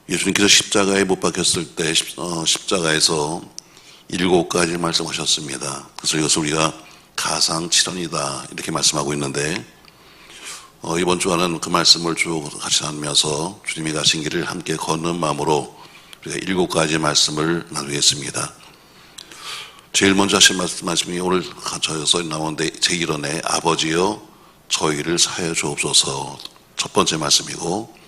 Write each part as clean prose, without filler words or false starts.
예수님께서 십자가에 못 박혔을 때 십자가에서 7가지 말씀하셨습니다. 그래서 이것을 우리가 가상칠언이다 이렇게 말씀하고 있는데 이번 주와는 그 말씀을 쭉 같이 나누면서 주님이 가신 길을 함께 걷는 마음으로 우리가 7가지 말씀을 나누겠습니다. 제일 먼저 하신 말씀이 오늘 저에서 나오는데 제1원에 아버지여 저희를 사하여 주옵소서 첫 번째 말씀이고,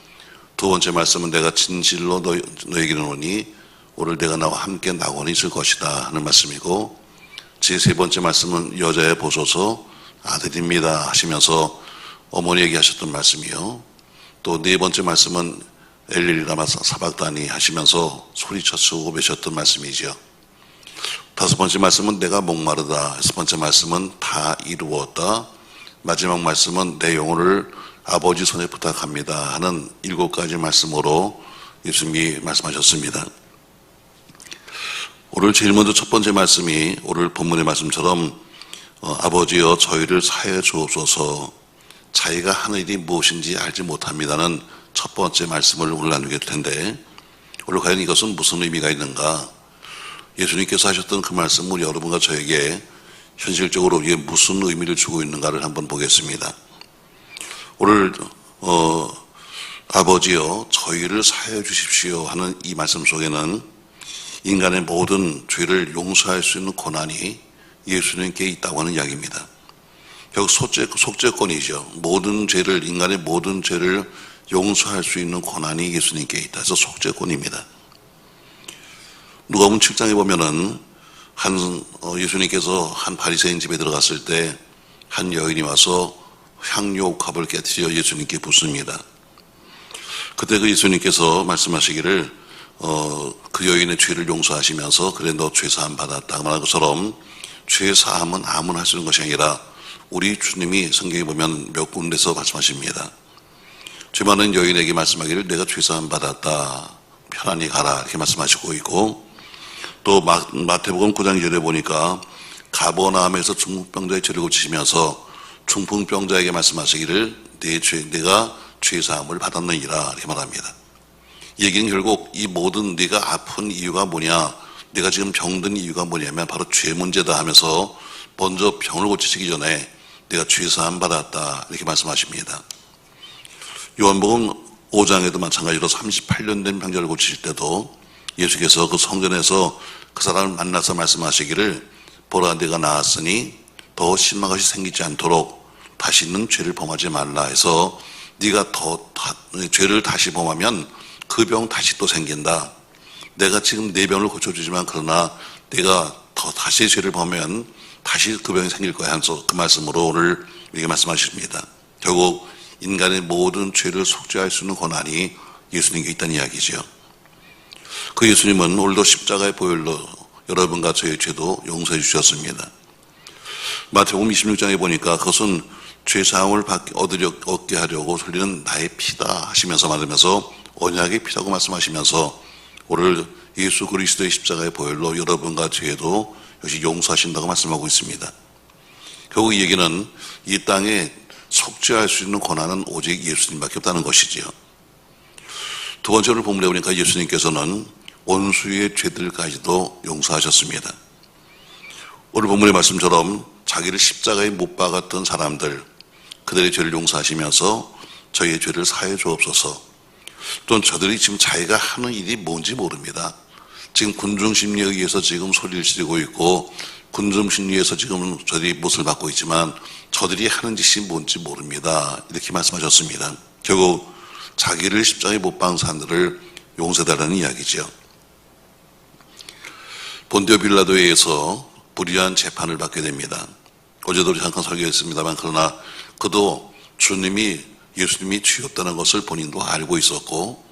두 번째 말씀은 내가 진실로 너에게 이르노니 오늘 내가 나와 함께 낙원에 있을 것이다 하는 말씀이고, 제 세 번째 말씀은 여자의 보소서 아들입니다 하시면서 어머니에게 하셨던 말씀이요. 또 네 번째 말씀은 엘리라마 사박다니 하시면서 소리쳐 외쳤던 말씀이죠. 다섯 번째 말씀은 내가 목마르다. 여섯 번째 말씀은 다 이루었다. 마지막 말씀은 내 영혼을 아버지 손에 부탁합니다 하는 7가지 말씀으로 예수님이 말씀하셨습니다. 오늘 제일 먼저 첫 번째 말씀이 오늘 본문의 말씀처럼 아버지여 저희를 사하여 주옵소서, 자기가 하는 일이 무엇인지 알지 못합니다는 첫 번째 말씀을 오늘 나누게 될 텐데, 오늘 과연 이것은 무슨 의미가 있는가? 예수님께서 하셨던 그 말씀은 여러분과 저에게 현실적으로 이게 무슨 의미를 주고 있는가를 한번 보겠습니다. 오늘 아버지여 저희를 사하여 주십시오 하는 이 말씀 속에는 인간의 모든 죄를 용서할 수 있는 권한이 예수님께 있다고 하는 이야기입니다. 결국 속죄권이죠. 인간의 모든 죄를 용서할 수 있는 권한이 예수님께 있다. 그래서 속죄권입니다. 누가복음 7장에 보면은 예수님께서 한 바리새인 집에 들어갔을 때 한 여인이 와서 향유옥합을 깨뜨려 예수님께 붓습니다. 그때 그 예수님께서 말씀하시기를 그 여인의 죄를 용서하시면서 그래 너 죄사함 받았다 말한 것처럼 죄사함은 아무나 할 수 있는 것이 아니라 우리 주님이 성경에 보면 몇 군데서 말씀하십니다. 죄 많은 여인에게 말씀하기를 내가 죄사함 받았다 편안히 가라 이렇게 말씀하시고 있고, 또 마태복음 9장 2절에 보니까 가버나움에서 중풍병자의 죄를 고치시면서 중풍병자에게 말씀하시기를 내가 죄사함을 받았느니라 이렇게 말합니다. 이 얘기는 결국 이 모든 네가 아픈 이유가 뭐냐, 내가 지금 병든 이유가 뭐냐면 바로 죄 문제다 하면서 먼저 병을 고치시기 전에 내가 죄사함 받았다 이렇게 말씀하십니다. 요한복음 5장에도 마찬가지로 38년 된 병자를 고치실 때도 예수께서 그 성전에서 그 사람을 만나서 말씀하시기를 보라 내가 나았으니 더 심한 것이 생기지 않도록 다시는 죄를 범하지 말라 해서 네가 죄를 다시 범하면 그 병 다시 또 생긴다. 내가 지금 네 병을 고쳐주지만 그러나 내가 다시 죄를 범하면 다시 그 병이 생길 거야 하면서 그 말씀으로 오늘 이렇게 말씀하십니다. 결국 인간의 모든 죄를 속죄할 수 있는 권한이 예수님께 있다는 이야기죠. 그 예수님은 오늘도 십자가의 보혈로 여러분과 저의 죄도 용서해 주셨습니다. 마태복음 26장에 보니까 그것은 죄사함을 얻게 하려고 흘리는 나의 피다 하시면서 말하면서 언약의 피라고 말씀하시면서 오늘 예수 그리스도의 십자가의 보혈로 여러분과 죄도 역시 용서하신다고 말씀하고 있습니다. 결국 이 얘기는 이 땅에 속죄할 수 있는 권한은 오직 예수님밖에 없다는 것이지요. 두 번째로 본문에 보니까 예수님께서는 원수의 죄들까지도 용서하셨습니다. 오늘 본문의 말씀처럼 자기를 십자가에 못 박았던 사람들, 그들의 죄를 용서하시면서 저희의 죄를 사하여 주옵소서. 또는 저들이 지금 자기가 하는 일이 뭔지 모릅니다. 지금 군중심리에 의해서 지금 소리를 지르고 있고 군중심리에서 지금 저들이 못을 받고 있지만 저들이 하는 짓이 뭔지 모릅니다. 이렇게 말씀하셨습니다. 결국 자기를 십자가에 못 박은 사람들을 용서해달라는 이야기죠. 본디오 빌라도에 의해서 불의한 재판을 받게 됩니다. 어제도 잠깐 설교했습니다만 그러나 그도 예수님이 주였다는 것을 본인도 알고 있었고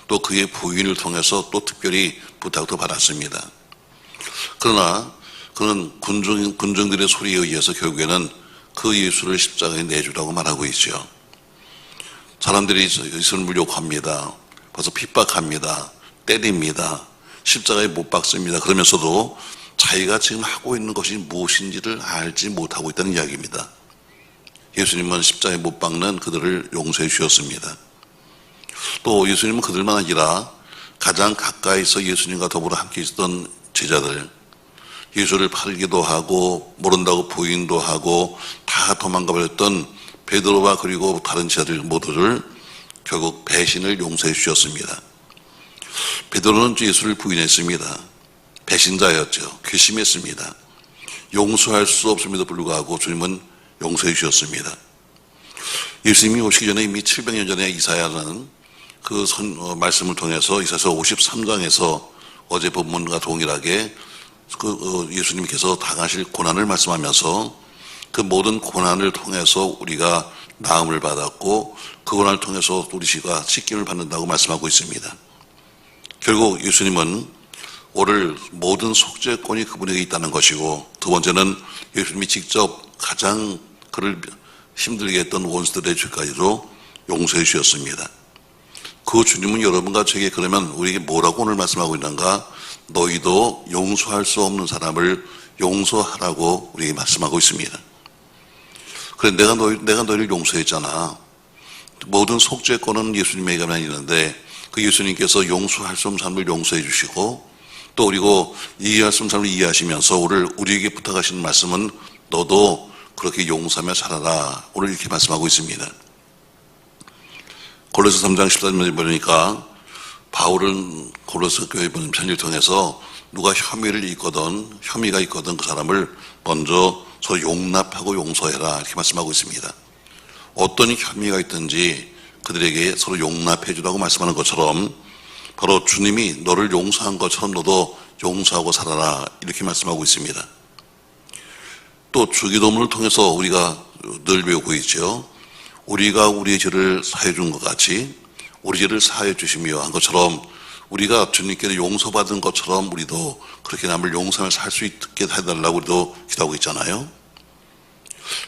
또 그의 부인을 통해서 또 특별히 부탁도 받았습니다. 그러나 그는 군중들의 소리에 의해서 결국에는 그 예수를 십자가에 내주라고 말하고 있죠. 사람들이 예수님을 욕합니다. 벌써 핍박합니다. 때립니다. 십자가에 못 박습니다. 그러면서도 자기가 지금 하고 있는 것이 무엇인지를 알지 못하고 있다는 이야기입니다. 예수님은 십자가에 못 박는 그들을 용서해 주셨습니다. 또 예수님은 그들만 아니라 가장 가까이서 예수님과 더불어 함께 있었던 제자들, 예수를 팔기도 하고 모른다고 부인도 하고 다 도망가 버렸던 베드로와 그리고 다른 제자들 모두를 결국 배신을 용서해 주셨습니다. 베드로는 예수를 부인했습니다. 배신자였죠. 괘씸했습니다. 용서할 수 없음에도 불구하고 주님은 용서해 주셨습니다. 예수님이 오시기 전에 이미 700년 전에 이사야는 그 말씀을 통해서 이사야서 53장에서 어제 본문과 동일하게 예수님께서 당하실 고난을 말씀하면서 그 모든 고난을 통해서 우리가 나음을 받았고 그 고난을 통해서 우리가 씻김을 받는다고 말씀하고 있습니다. 결국 예수님은 오늘 모든 속죄권이 그분에게 있다는 것이고, 두 번째는 예수님이 직접 가장 그를 힘들게 했던 원수들의 죄까지도 용서해 주셨습니다. 그 주님은 여러분과 저에게 그러면 우리에게 뭐라고 오늘 말씀하고 있는가? 너희도 용서할 수 없는 사람을 용서하라고 우리에게 말씀하고 있습니다. 그래, 내가 너희를 용서했잖아. 모든 속죄권은 예수님에게만 있는데 그 예수님께서 용서할 수 없는 사람을 용서해 주시고 또 그리고 이해할 수 없는 사람을 이해하시면서 오늘 우리에게 부탁하시는 말씀은 너도 그렇게 용서하며 살아라. 오늘 이렇게 말씀하고 있습니다. 골로새 3장 14절에 보니까 바울은 골로새 교회 보낸 편지를 통해서 누가 혐의가 있거든 그 사람을 먼저 서로 용납하고 용서해라 이렇게 말씀하고 있습니다. 어떤 혐의가 있든지 그들에게 서로 용납해 주라고 말씀하는 것처럼 바로 주님이 너를 용서한 것처럼 너도 용서하고 살아라 이렇게 말씀하고 있습니다. 또 주기도문을 통해서 우리가 늘 배우고 있죠. 우리가 우리의 죄를 사해 준 것 같이 우리 죄를 사해 주시며 한 것처럼 우리가 주님께로 용서받은 것처럼 우리도 그렇게 남을 용서하며 살 수 있게 해달라고 우리도 기도하고 있잖아요.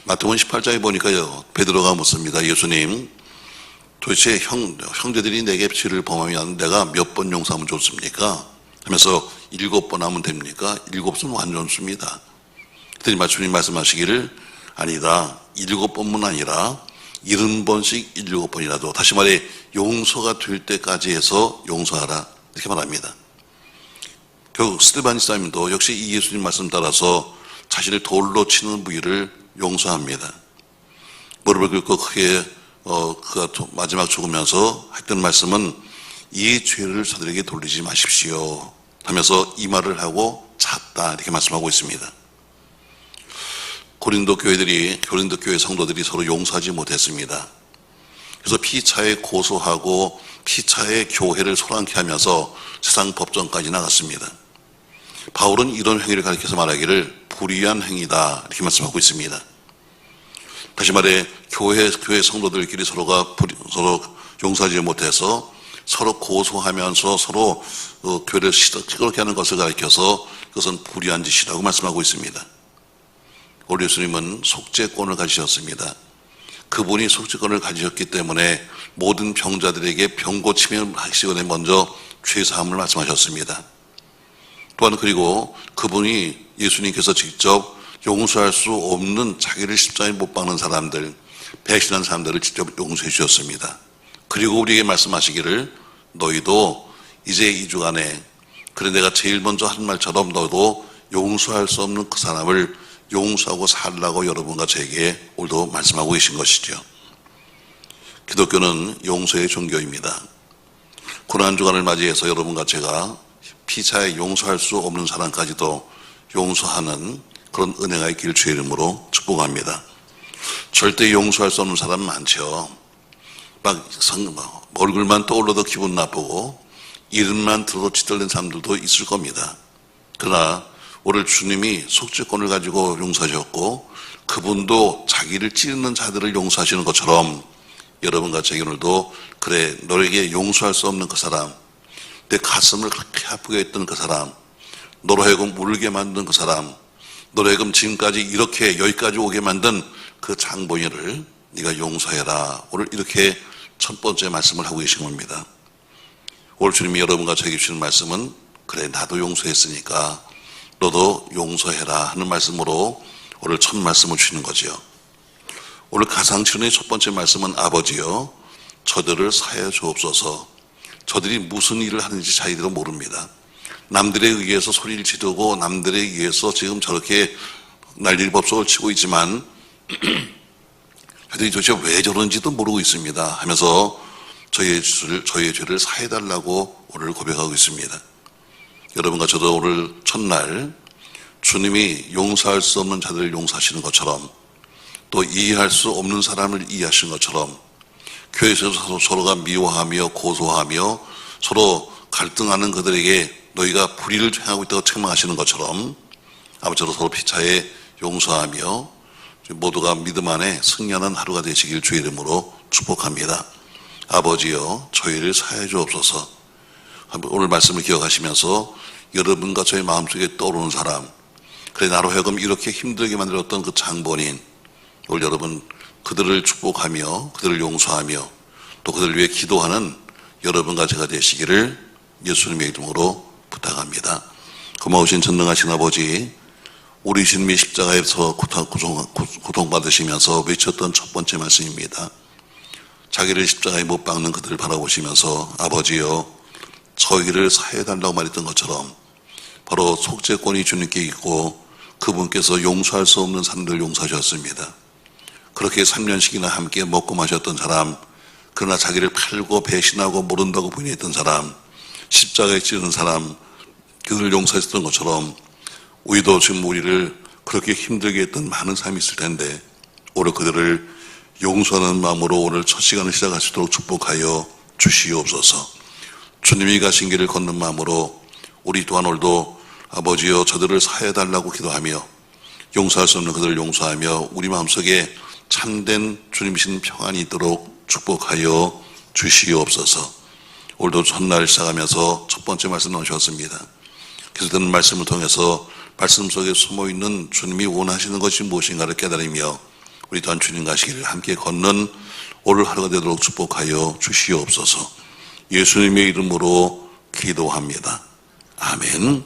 마태복음 18장에 보니까요, 베드로가 묻습니다. 예수님, 도대체 형제들이 내게 죄를 범하면 내가 몇 번 용서하면 좋습니까? 하면서 7번 하면 됩니까? 7번 완전 좋습니다. 그랬더니 주님 말씀하시기를 아니다. 7번뿐만 아니라 70번씩 7번이라도 다시 말해 용서가 될 때까지 해서 용서하라 이렇게 말합니다. 결국 스데반이 사님도 역시 이 예수님 말씀 따라서 자신을 돌로 치는 부위를 용서합니다. 무릎을 꿇고 크게 그가 마지막 죽으면서 했던 말씀은 이 죄를 저들에게 돌리지 마십시오 하면서 이 말을 하고 잤다 이렇게 말씀하고 있습니다. 고린도 교회 성도들이 서로 용서하지 못했습니다. 그래서 피차에 고소하고 피차에 교회를 소란케 하면서 세상 법정까지 나갔습니다. 바울은 이런 행위를 가리켜서 말하기를 불의한 행위다 이렇게 말씀하고 있습니다. 다시 말해 교회 성도들끼리 서로 용서하지 못해서 서로 고소하면서 서로 교회를 시끄럽게 하는 것을 가리켜서 그것은 불의한 짓이라고 말씀하고 있습니다. 우리 예수님은 속죄권을 가지셨습니다. 그분이 속죄권을 가지셨기 때문에 모든 병자들에게 병 고침을 하시기 전에 먼저 죄사함을 말씀하셨습니다. 또한 그리고 그분이 예수님께서 직접 용서할 수 없는 자기를 십자가에 못 박는 사람들, 배신한 사람들을 직접 용서해 주셨습니다. 그리고 우리에게 말씀하시기를 너희도 이제 2주간에 그래 내가 제일 먼저 한 말처럼 너도 용서할 수 없는 그 사람을 용서하고 살라고 여러분과 제게 오늘도 말씀하고 계신 것이죠. 기독교는 용서의 종교입니다. 고난주간을 맞이해서 여러분과 제가 피차에 용서할 수 없는 사람까지도 용서하는 그런 은혜가 있길 주의 이름으로 축복합니다. 절대 용서할 수 없는 사람 많죠. 얼굴만 떠올라도 기분 나쁘고 이름만 들어도 짓들린 사람들도 있을 겁니다. 그러나 오늘 주님이 속죄권을 가지고 용서하셨고 그분도 자기를 찌르는 자들을 용서하시는 것처럼 여러분과 제게 오늘도 그래 너에게 용서할 수 없는 그 사람, 내 가슴을 그렇게 아프게 했던 그 사람, 너로 하여금 울게 만든 그 사람, 너로 하여금 지금까지 이렇게 여기까지 오게 만든 그 장본인을 네가 용서해라. 오늘 이렇게 첫 번째 말씀을 하고 계신 겁니다. 오늘 주님이 여러분과 저에게 주시는 말씀은 그래 나도 용서했으니까 너도 용서해라 하는 말씀으로 오늘 첫 말씀을 주시는 거죠. 오늘 가상치료의 첫 번째 말씀은 아버지여 저들을 사하여 주옵소서 저들이 무슨 일을 하는지 자기들은 모릅니다. 남들에 의해서 소리를 지르고 남들에 의해서 지금 저렇게 난리법석을 치고 있지만 저들이 도대체 왜 저런지도 모르고 있습니다 하면서 저희의 죄를 사해달라고 오늘 고백하고 있습니다. 여러분과 저도 오늘 첫날 주님이 용서할 수 없는 자들을 용서하시는 것처럼 또 이해할 수 없는 사람을 이해하시는 것처럼 교회에서 서로가 미워하며 고소하며 서로 갈등하는 그들에게 너희가 불의를 행하고 있다고 책망하시는 것처럼 아버지로 서로 피차에 용서하며 모두가 믿음 안에 승리하는 하루가 되시길 주의 이름으로 축복합니다. 아버지여 저희를 사하여 주옵소서. 오늘 말씀을 기억하시면서 여러분과 저의 마음속에 떠오르는 사람, 그래 나로 하여금 이렇게 힘들게 만들었던 그 장본인, 오늘 여러분 그들을 축복하며 그들을 용서하며 또 그들을 위해 기도하는 여러분과 제가 되시기를 예수님의 이름으로 부탁합니다. 고마우신 전능하신 아버지, 우리 주님이 십자가에서 고통받으시면서 외쳤던 첫 번째 말씀입니다. 자기를 십자가에 못 박는 그들을 바라보시면서 아버지여 저희를 사해달라고 말했던 것처럼 바로 속죄권이 주님께 있고 그분께서 용서할 수 없는 사람들을 용서하셨습니다. 그렇게 3년씩이나 함께 먹고 마셨던 사람, 그러나 자기를 팔고 배신하고 모른다고 부인했던 사람, 십자가에 찌른 사람, 그들을 용서했던 것처럼 우리도 지금 우리를 그렇게 힘들게 했던 많은 사람이 있을 텐데 오늘 그들을 용서하는 마음으로 오늘 첫 시간을 시작할 수 있도록 축복하여 주시옵소서. 주님이 가신 길을 걷는 마음으로 우리 또한 오늘도 아버지여 저들을 사해달라고 기도하며 용서할 수 없는 그들을 용서하며 우리 마음속에 참된 주님이신 평안이 있도록 축복하여 주시옵소서. 오늘도 첫날 시작하면서 첫 번째 말씀 나오셨습니다. 그래서 듣는 말씀을 통해서 말씀 속에 숨어있는 주님이 원하시는 것이 무엇인가를 깨달으며 우리 또한 주님 가시기를 함께 걷는 오늘 하루가 되도록 축복하여 주시옵소서. 예수님의 이름으로 기도합니다. 아멘.